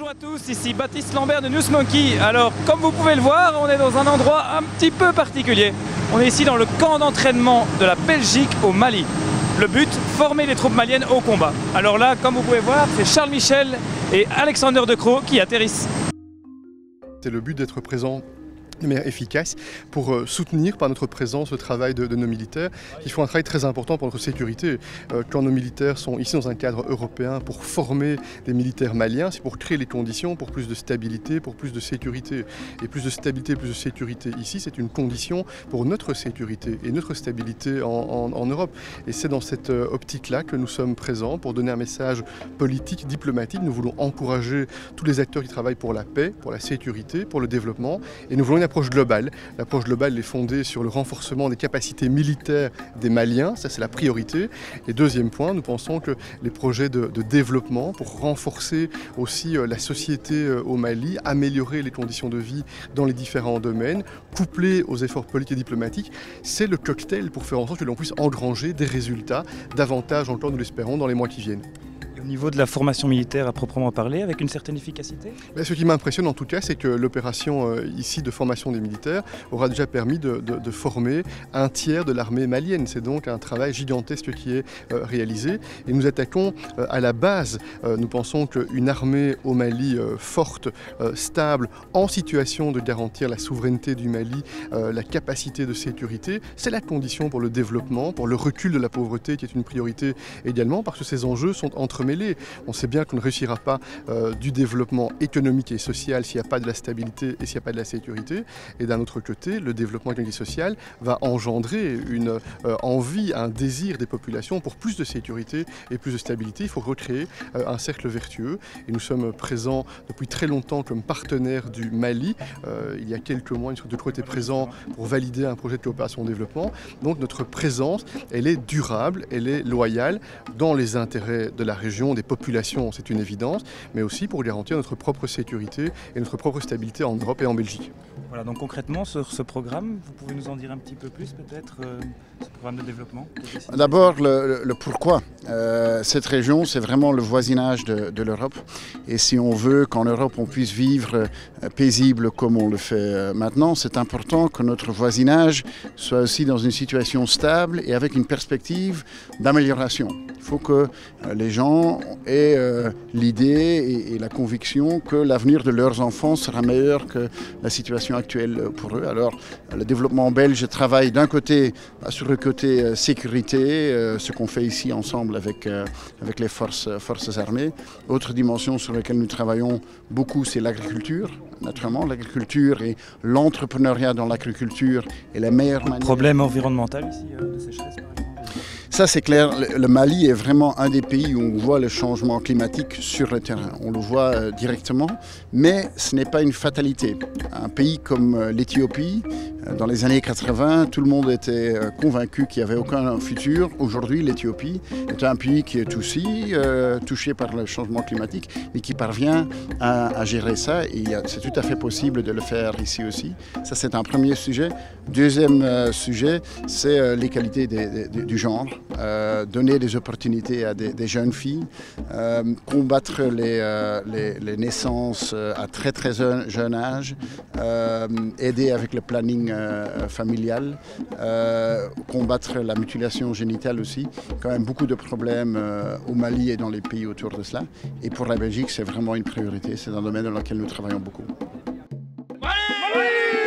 Bonjour à tous, ici Baptiste Lambert de Newsmonkey. Alors, comme vous pouvez le voir, on est dans un endroit un petit peu particulier. On est ici dans le camp d'entraînement de la Belgique au Mali. Le but, former les troupes maliennes au combat. Alors là, comme vous pouvez voir, c'est Charles Michel et Alexander De Croo qui atterrissent. C'est le but d'être présent de manière efficace pour soutenir par notre présence le travail de nos militaires qui font un travail très important pour notre sécurité. Quand nos militaires sont ici dans un cadre européen pour former des militaires maliens, c'est pour créer les conditions pour plus de stabilité, pour plus de sécurité. Et plus de stabilité, plus de sécurité ici, c'est une condition pour notre sécurité et notre stabilité en Europe. Et c'est dans cette optique-là que nous sommes présents pour donner un message politique, diplomatique. Nous voulons encourager tous les acteurs qui travaillent pour la paix, pour la sécurité, pour le développement. Et nous voulons une approche globale. L'approche globale est fondée sur le renforcement des capacités militaires des Maliens, ça c'est la priorité. Et deuxième point, nous pensons que les projets de développement pour renforcer aussi la société au Mali, améliorer les conditions de vie dans les différents domaines, couplés aux efforts politiques et diplomatiques, c'est le cocktail pour faire en sorte que l'on puisse engranger des résultats, davantage encore nous l'espérons dans les mois qui viennent. Au niveau de la formation militaire à proprement parler, avec une certaine efficacité? Ce qui m'impressionne en tout cas, c'est que l'opération ici de formation des militaires aura déjà permis de former un tiers de l'armée malienne. C'est donc un travail gigantesque qui est réalisé. Et nous attaquons à la base. Nous pensons qu'une armée au Mali forte, stable, en situation de garantir la souveraineté du Mali, la capacité de sécurité, c'est la condition pour le développement, pour le recul de la pauvreté qui est une priorité également, parce que ces enjeux sont entremêlés. On sait bien qu'on ne réussira pas du développement économique et social s'il n'y a pas de la stabilité et s'il n'y a pas de la sécurité. Et d'un autre côté, le développement économique et social va engendrer une envie, un désir des populations pour plus de sécurité et plus de stabilité. Il faut recréer un cercle vertueux. Et nous sommes présents depuis très longtemps comme partenaires du Mali. Il y a quelques mois, De Croo était présent pour valider un projet de coopération de développement. Donc notre présence, elle est durable, elle est loyale dans les intérêts de la région, des populations, c'est une évidence, mais aussi pour garantir notre propre sécurité et notre propre stabilité en Europe et en Belgique. Voilà, donc concrètement, sur ce programme, vous pouvez nous en dire un petit peu plus peut-être, ce programme de développement? D'abord, le pourquoi. Cette région, c'est vraiment le voisinage de l'Europe. Et si on veut qu'en Europe, on puisse vivre paisible comme on le fait maintenant, c'est important que notre voisinage soit aussi dans une situation stable et avec une perspective d'amélioration. Il faut que les gens aient l'idée et la conviction que l'avenir de leurs enfants sera meilleur que la situation actuelle pour eux. Alors, le développement belge travaille d'un côté sur le côté sécurité, ce qu'on fait ici ensemble avec les forces armées. Autre dimension sur laquelle nous travaillons beaucoup, c'est l'agriculture. Naturellement, l'agriculture et l'entrepreneuriat dans l'agriculture est la meilleure manière. Problème environnemental ici, de sécheresse par exemple? Ça c'est clair, le Mali est vraiment un des pays où on voit le changement climatique sur le terrain. On le voit directement, mais ce n'est pas une fatalité. Un pays comme l'Éthiopie, dans les années 80, tout le monde était convaincu qu'il n'y avait aucun futur. Aujourd'hui, l'Éthiopie est un pays qui est aussi touché par le changement climatique, mais qui parvient à gérer ça. Et c'est tout à fait possible de le faire ici aussi. Ça, c'est un premier sujet. Deuxième sujet, c'est l'égalité du genre. Donner des opportunités à des jeunes filles, combattre les naissances à très jeune âge, aider avec le planning familial, combattre la mutilation génitale aussi. Quand même beaucoup de problèmes au Mali et dans les pays autour de cela. Et pour la Belgique, c'est vraiment une priorité. C'est un domaine dans lequel nous travaillons beaucoup. Mali!